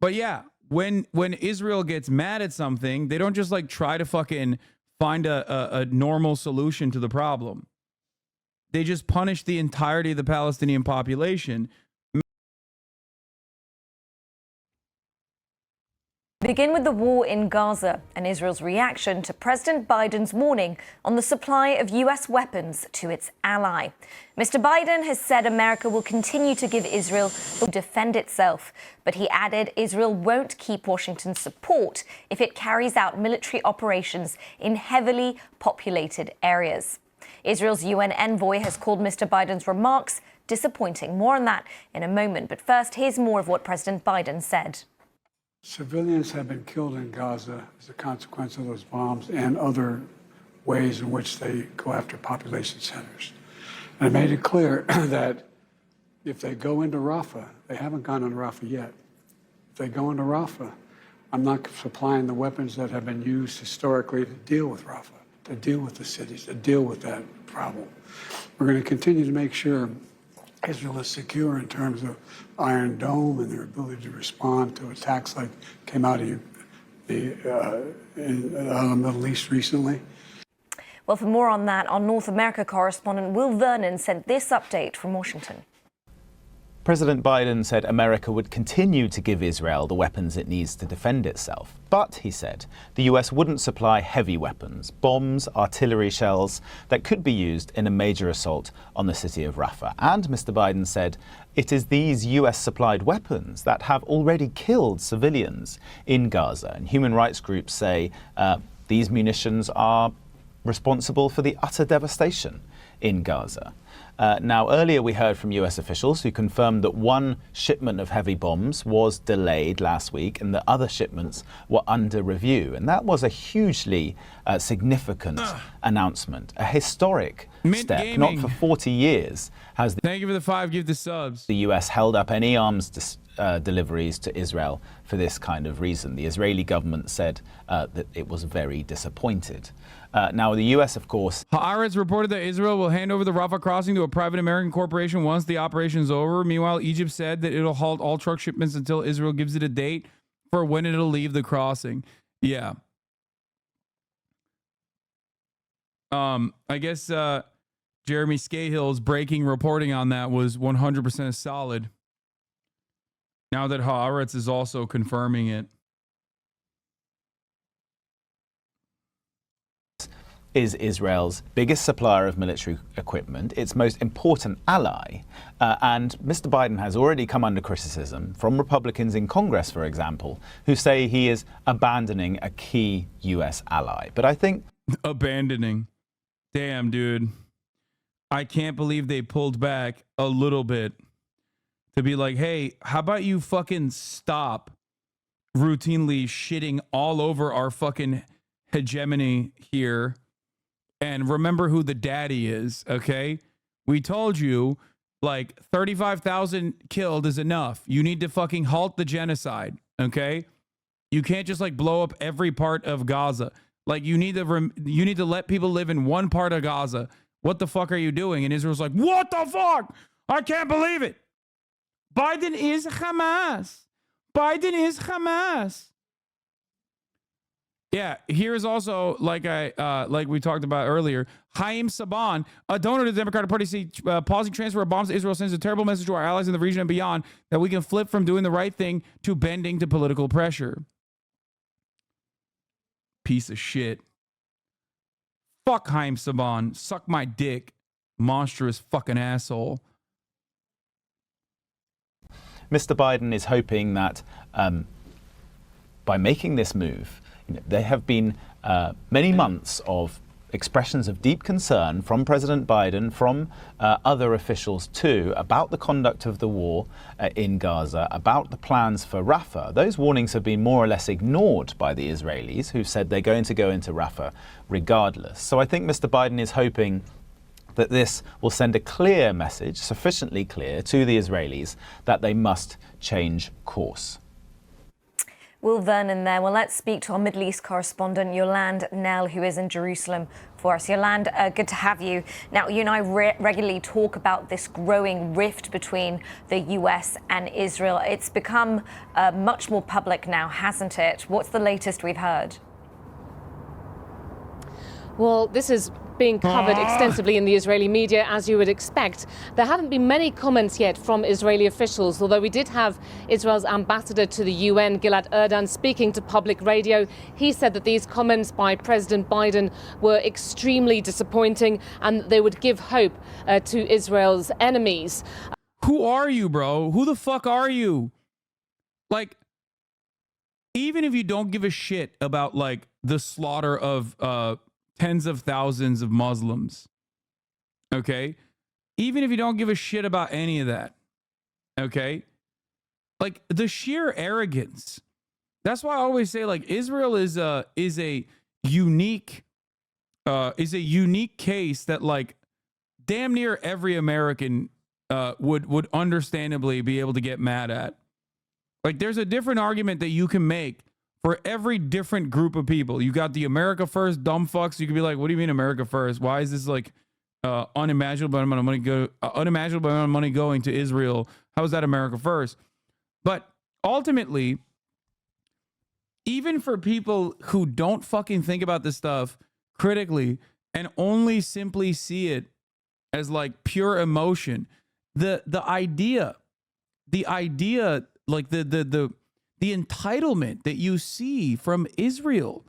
But yeah, when Israel gets mad at something, they don't just like try to fucking find a normal solution to the problem. They just punish the entirety of the Palestinian population. Begin with the war in Gaza and Israel's reaction to President Biden's warning on the supply of U.S. weapons to its ally. Mr. Biden has said America will continue to give Israel to defend itself, but he added Israel won't keep Washington's support if it carries out military operations in heavily populated areas. Israel's UN envoy has called Mr. Biden's remarks disappointing. More on that in a moment, but first, here's more of what President Biden said. Civilians have been killed in Gaza as a consequence of those bombs and other ways in which they go after population centers. And I made it clear that if they go into Rafah, they haven't gone into Rafah yet. If they go into Rafah, I'm not supplying the weapons that have been used historically to deal with Rafah, to deal with the cities, to deal with that problem. We're going to continue to make sure Israel is secure in terms of Iron Dome and their ability to respond to attacks like came out of the Middle East recently. Well, for more on that, our North America correspondent Will Vernon sent this update from Washington. President Biden said America would continue to give Israel the weapons it needs to defend itself. But, he said, the US wouldn't supply heavy weapons, bombs, artillery shells that could be used in a major assault on the city of Rafah. And Mr. Biden said it is these US-supplied weapons that have already killed civilians in Gaza. And human rights groups say these munitions are responsible for the utter devastation in Gaza. Now, earlier we heard from US officials who confirmed that one shipment of heavy bombs was delayed last week and that other shipments were under review. And that was a hugely significant announcement, a historic step. Gaming. Not for 40 years has Thank you for the 5 gifted subs. the US held up any arms deliveries to Israel for this kind of reason. The Israeli government said that it was very disappointed. Now, the US, of course... Haaretz reported that Israel will hand over the Rafah crossing to a private American corporation once the operation is over. Meanwhile, Egypt said that it'll halt all truck shipments until Israel gives it a date for when it'll leave the crossing. Yeah. I guess Jeremy Scahill's breaking reporting on that was 100% solid. Now that Haaretz is also confirming it. Is Israel's biggest supplier of military equipment, its most important ally. And Mr. Biden has already come under criticism from Republicans in Congress, for example, who say he is abandoning a key US ally. But I think... Abandoning. Damn, dude. I can't believe they pulled back a little bit to be like, hey, how about you fucking stop routinely shitting all over our fucking hegemony here and remember who the daddy is, okay? We told you, like, 35,000 killed is enough. You need to fucking halt the genocide, okay? You can't just, like, blow up every part of Gaza. Like, you need to let people live in one part of Gaza. What the fuck are you doing? And Israel's like, what the fuck? I can't believe it. Biden is Hamas. Biden is Hamas. Yeah, here's also, like we talked about earlier, Haim Saban, a donor to the Democratic Party, pausing transfer of bombs to Israel sends a terrible message to our allies in the region and beyond that we can flip from doing the right thing to bending to political pressure. Piece of shit. Fuck Haim Saban. Suck my dick. Monstrous fucking asshole. Mr. Biden is hoping that by making this move, there have been many months of expressions of deep concern from President Biden, from other officials too, about the conduct of the war in Gaza, about the plans for Rafah. Those warnings have been more or less ignored by the Israelis, who said they're going to go into Rafah regardless. So I think Mr. Biden is hoping that this will send a clear message, sufficiently clear, to the Israelis that they must change course. Will Vernon there. Well, let's speak to our Middle East correspondent, Yolande Nell, who is in Jerusalem for us. Yolanda, good to have you. Now, you and I regularly talk about this growing rift between the US and Israel. It's become much more public now, hasn't it? What's the latest we've heard? Well, this is being covered extensively in the Israeli media, as you would expect. There haven't been many comments yet from Israeli officials, although we did have Israel's ambassador to the UN, Gilad Erdan, speaking to public radio. He said that these comments by President Biden were extremely disappointing and they would give hope to Israel's enemies. Who are you, bro? Who the fuck are you? Like, even if you don't give a shit about, like, the slaughter of tens of thousands of Muslims, okay? Even if you don't give a shit about any of that, okay? Like, the sheer arrogance. That's why I always say, like, Israel is a unique case that, like, damn near every American would understandably be able to get mad at. Like, there's a different argument that you can make for every different group of people. You got the America First dumb fucks. You could be like, what do you mean America First? Why is this like unimaginable amount of money going to Israel? How is that America First? But ultimately, even for people who don't fucking think about this stuff critically and only simply see it as like pure emotion, the idea, like the entitlement that you see from Israel,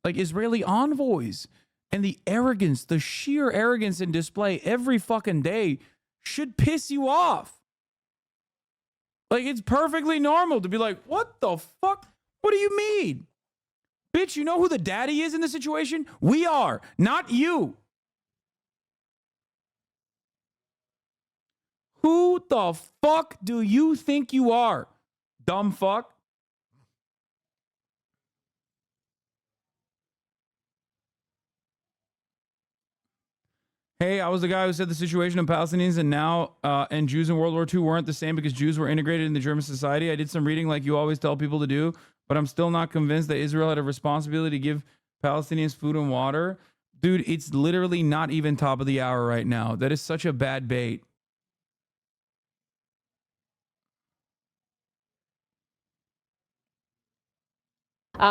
like Israeli envoys, and the arrogance, the sheer arrogance and display every fucking day should piss you off. Like, it's perfectly normal to be like, what the fuck? What do you mean? Bitch, you know who the daddy is in the situation? We are, not you. Who the fuck do you think you are, dumb fuck? Hey, I was the guy who said the situation of Palestinians and Jews in World War II weren't the same because Jews were integrated in the German society. I did some reading like you always tell people to do, but I'm still not convinced that Israel had a responsibility to give Palestinians food and water. Dude, it's literally not even top of the hour right now. That is such a bad bait.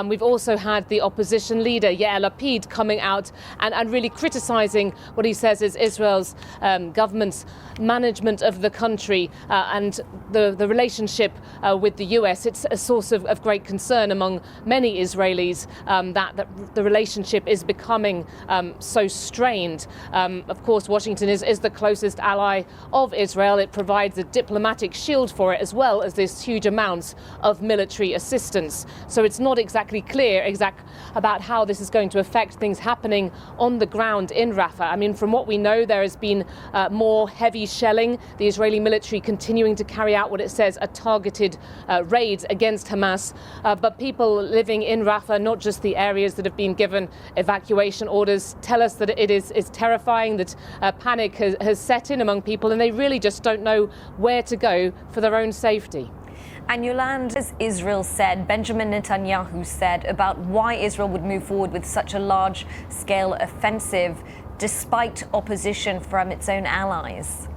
We've also had the opposition leader, Yair Lapid, coming out and really criticizing what he says is Israel's government's management of the country and the relationship with the US. It's a source of great concern among many Israelis that the relationship is becoming so strained. Of course, Washington is the closest ally of Israel. It provides a diplomatic shield for it, as well as this huge amounts of military assistance. So it's not exactly clear about how this is going to affect things happening on the ground in Rafah. I mean, from what we know, there has been more heavy shelling, the Israeli military continuing to carry out what it says are targeted raids against Hamas. But people living in Rafah, not just the areas that have been given evacuation orders, tell us that it is terrifying, that panic has set in among people, and they really just don't know where to go for their own safety. And Yolanda, as Israel said, Benjamin Netanyahu said about why Israel would move forward with such a large-scale offensive despite opposition from its own allies.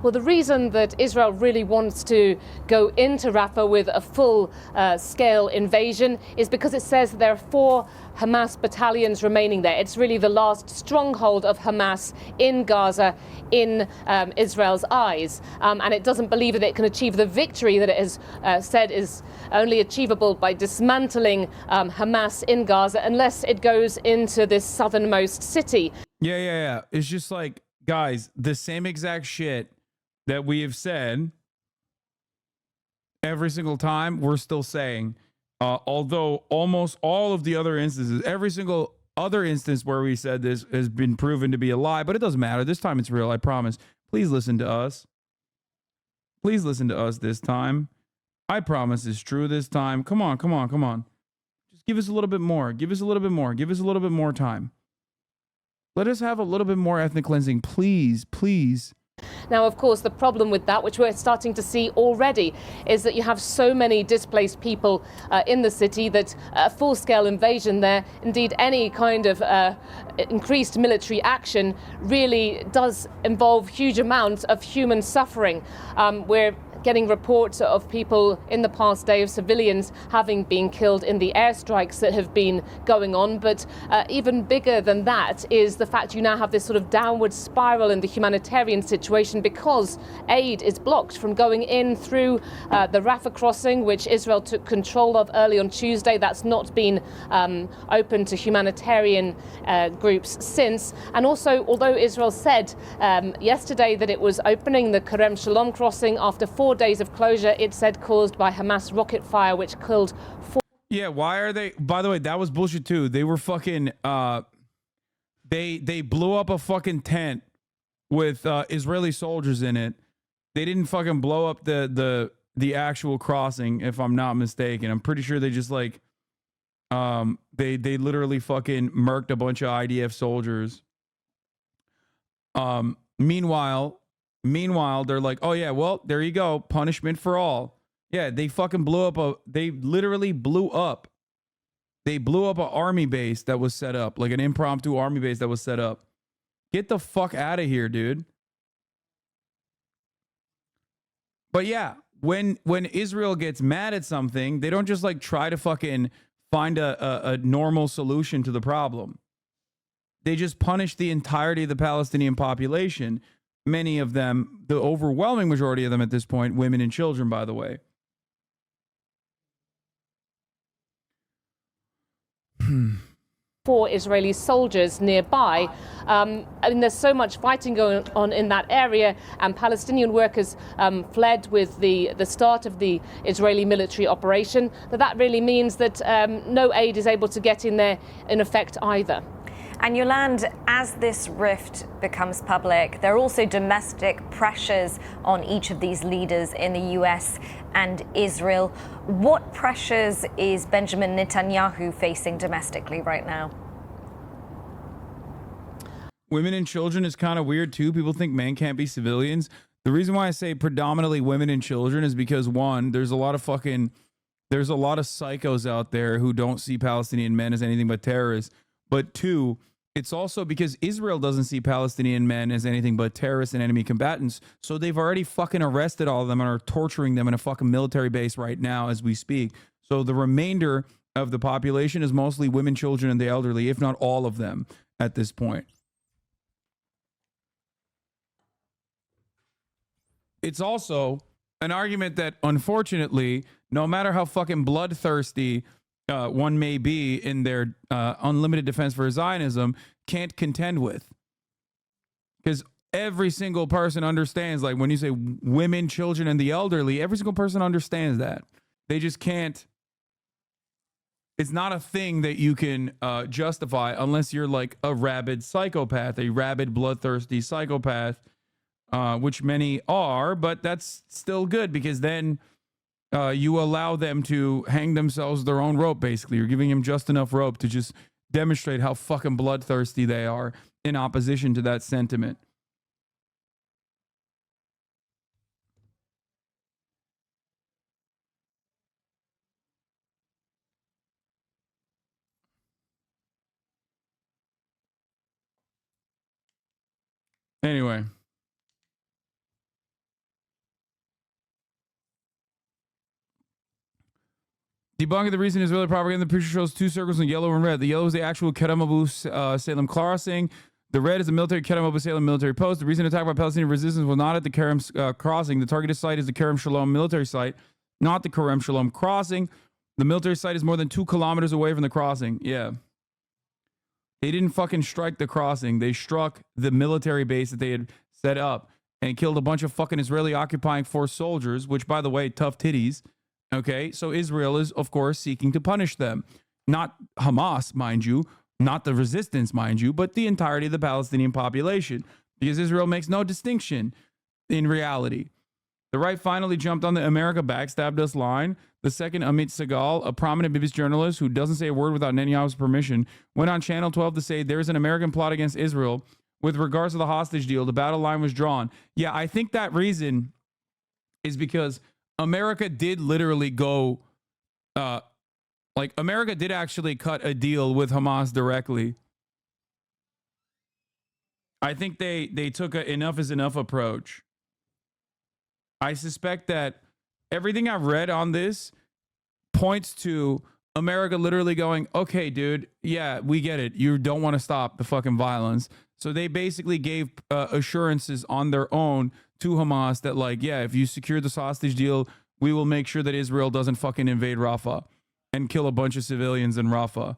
Well, the reason that Israel really wants to go into Rafah with a full-scale invasion is because it says there are 4 Hamas battalions remaining there. It's really the last stronghold of Hamas in Gaza, in Israel's eyes. And it doesn't believe that it can achieve the victory that it has said is only achievable by dismantling Hamas in Gaza unless it goes into this southernmost city. Yeah. It's just like, guys, the same exact shit that we have said every single time, we're still saying, although almost all of the other instances, every single other instance where we said this has been proven to be a lie, but it doesn't matter. This time it's real, I promise. Please listen to us. Please listen to us this time. I promise it's true this time. Come on. Just give us a little bit more. Give us a little bit more time. Let us have a little bit more ethnic cleansing, please. Now, of course, the problem with that, which we're starting to see already, is that you have so many displaced people in the city that a full-scale invasion there, indeed any kind of increased military action, really does involve huge amounts of human suffering. We're getting reports of people in the past day of civilians having been killed in the airstrikes that have been going on. But even bigger than that is the fact you now have this sort of downward spiral in the humanitarian situation because aid is blocked from going in through the Rafah crossing, which Israel took control of early on Tuesday. That's not been open to humanitarian groups since. And also, although Israel said yesterday that it was opening the Kerem Shalom crossing after 4 days of closure, it said caused by Hamas rocket fire, which killed 4. Yeah, why are they? By the way, that was bullshit too. They were fucking. They blew up a fucking tent with Israeli soldiers in it. They didn't fucking blow up the actual crossing, if I'm not mistaken. I'm pretty sure they just like they literally fucking murked a bunch of IDF soldiers. Meanwhile, they're like, oh yeah, well, there you go. Punishment for all. Yeah, they fucking they literally blew up. They blew up an army base that was set up, like an impromptu army base that was set up. Get the fuck out of here, dude. But yeah, when Israel gets mad at something, they don't just like try to fucking find a normal solution to the problem. They just punish the entirety of the Palestinian population. Many of them, the overwhelming majority of them at this point, women and children, by the way. For Israeli soldiers nearby. There's so much fighting going on in that area, and Palestinian workers fled with the start of the Israeli military operation. That really means that no aid is able to get in there in effect either. And Yolande, as this rift becomes public, there are also domestic pressures on each of these leaders in the US and Israel. What pressures is Benjamin Netanyahu facing domestically right now? Women and children is kind of weird too. People think men can't be civilians. The reason why I say predominantly women and children is because one, there's a lot of psychos out there who don't see Palestinian men as anything but terrorists. But two, it's also because Israel doesn't see Palestinian men as anything but terrorists and enemy combatants. So they've already fucking arrested all of them and are torturing them in a fucking military base right now as we speak. So the remainder of the population is mostly women, children, and the elderly, if not all of them at this point. It's also an argument that, unfortunately, no matter how fucking bloodthirsty one may be in their unlimited defense for Zionism, can't contend with. Because every single person understands, like when you say women, children, and the elderly, every single person understands that. They just can't. It's not a thing that you can justify unless you're like a rabid psychopath, a rabid bloodthirsty psychopath, which many are, but that's still good because then you allow them to hang themselves their own rope, basically. You're giving them just enough rope to just demonstrate how fucking bloodthirsty they are in opposition to that sentiment. Anyway. Debunking the recent Israeli propaganda, the picture shows two circles in yellow and red. The yellow is the actual Kerem Abu Salem crossing. The red is the military Kerem Abu Salem military post. The recent attack by Palestinian resistance was not at the Kerem crossing. The targeted site is the Kerem Shalom military site, not the Kerem Shalom crossing. The military site is more than 2 kilometers away from the crossing. Yeah. They didn't fucking strike the crossing. They struck the military base that they had set up and killed a bunch of fucking Israeli occupying force soldiers, which, by the way, tough titties. Okay, so Israel is, of course, seeking to punish them. Not Hamas, mind you, not the resistance, mind you, but the entirety of the Palestinian population, because Israel makes no distinction in reality. The right finally jumped on the America backstabbed us line. The second, Amit Segal, a prominent BBC journalist who doesn't say a word without Netanyahu's permission, went on Channel 12 to say there is an American plot against Israel with regards to the hostage deal, the battle line was drawn. Yeah, I think that reason is because America did literally go, America did actually cut a deal with Hamas directly. I think they took a enough is enough approach. I suspect that everything I've read on this points to America literally going, okay, dude, yeah, we get it. You don't want to stop the fucking violence. So they basically gave assurances on their own to Hamas that, like, yeah, if you secure this hostage deal, we will make sure that Israel doesn't fucking invade Rafah and kill a bunch of civilians in Rafah.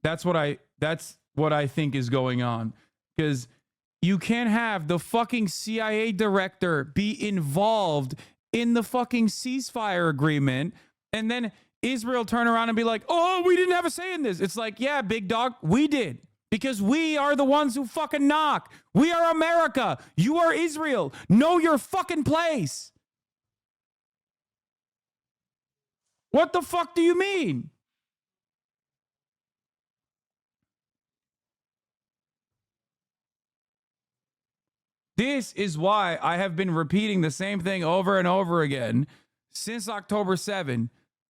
That's what I think is going on. Because you can't have the fucking CIA director be involved in the fucking ceasefire agreement and then Israel turn around and be like, oh, we didn't have a say in this. It's like, yeah, big dog, we did. Because we are the ones who fucking knock. We are America. You are Israel. Know your fucking place. What the fuck do you mean? This is why I have been repeating the same thing over and over again since October 7,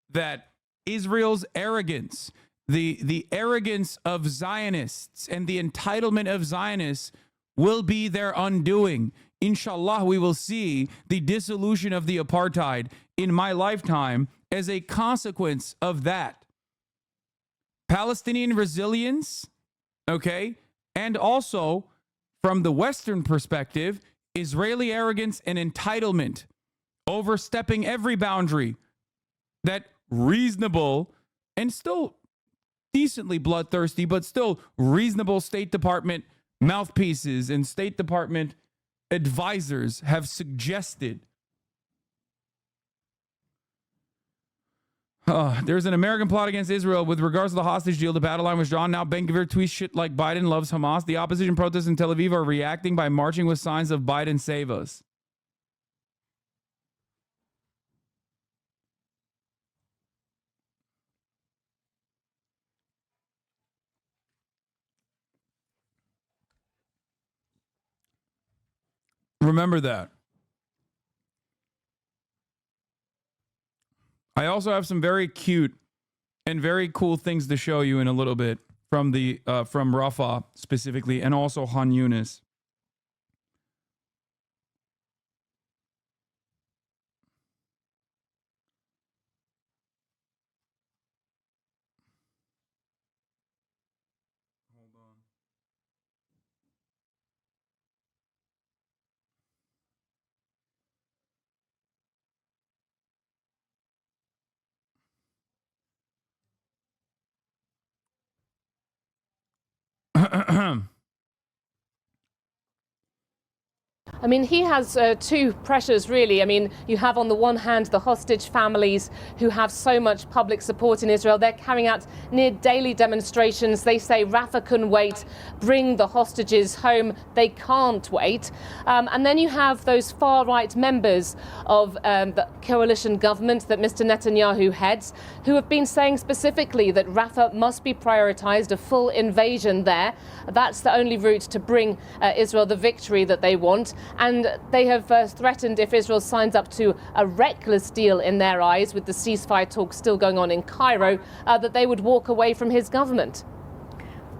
that Israel's arrogance, the arrogance of Zionists and the entitlement of Zionists will be their undoing. Inshallah, we will see the dissolution of the apartheid in my lifetime as a consequence of that. Palestinian resilience, okay, and also from the Western perspective, Israeli arrogance and entitlement, overstepping every boundary that reasonable and still decently bloodthirsty, but still reasonable State Department mouthpieces and State Department advisors have suggested. There's an American plot against Israel with regards to the hostage deal. The battle line was drawn. Now Ben-Gvir tweets shit like Biden loves Hamas. The opposition protests in Tel Aviv are reacting by marching with signs of Biden save us. Remember that. I also have some very cute and very cool things to show you in a little bit from the from Rafah specifically, and also Han Yunis. I mean, he has two pressures, really. I mean, you have on the one hand the hostage families who have so much public support in Israel. They're carrying out near daily demonstrations. They say Rafah can wait, bring the hostages home. They can't wait. And then you have those far-right members of the coalition government that Mr. Netanyahu heads, who have been saying specifically that Rafah must be prioritized, a full invasion there. That's the only route to bring Israel the victory that they want. And they have threatened, if Israel signs up to a reckless deal in their eyes, with the ceasefire talks still going on in Cairo, that they would walk away from his government.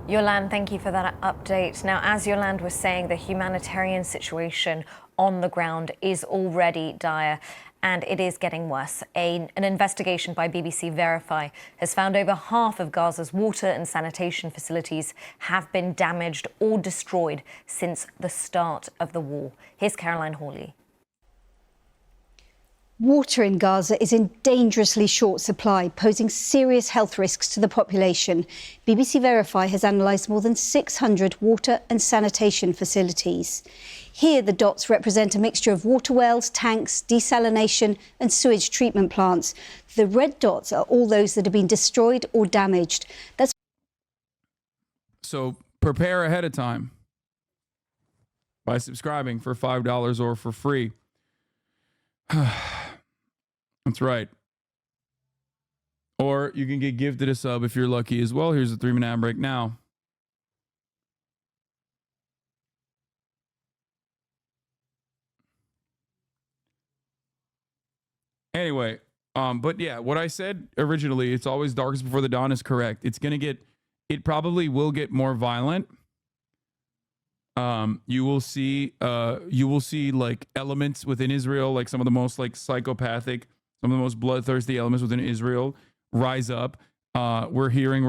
Yolande, thank you for that update. Now, as Yolande was saying, the humanitarian situation on the ground is already dire, and it is getting worse. An investigation by BBC Verify has found over half of Gaza's water and sanitation facilities have been damaged or destroyed since the start of the war. Here's Caroline Hawley. Water in Gaza is in dangerously short supply, posing serious health risks to the population. BBC Verify has analysed more than 600 water and sanitation facilities. Here, the dots represent a mixture of water wells, tanks, desalination and sewage treatment plants. The red dots are all those that have been destroyed or damaged. So prepare ahead of time by subscribing for $5 or for free. That's right. Or you can get gifted a sub if you're lucky as well. Here's a 3-minute ad break now. Anyway, but yeah, what I said originally, it's always darkest before the dawn, is correct. It probably will get more violent. You will see like elements within Israel, like some of the most like psychopathic, some of the most bloodthirsty elements within Israel rise up. We're hearing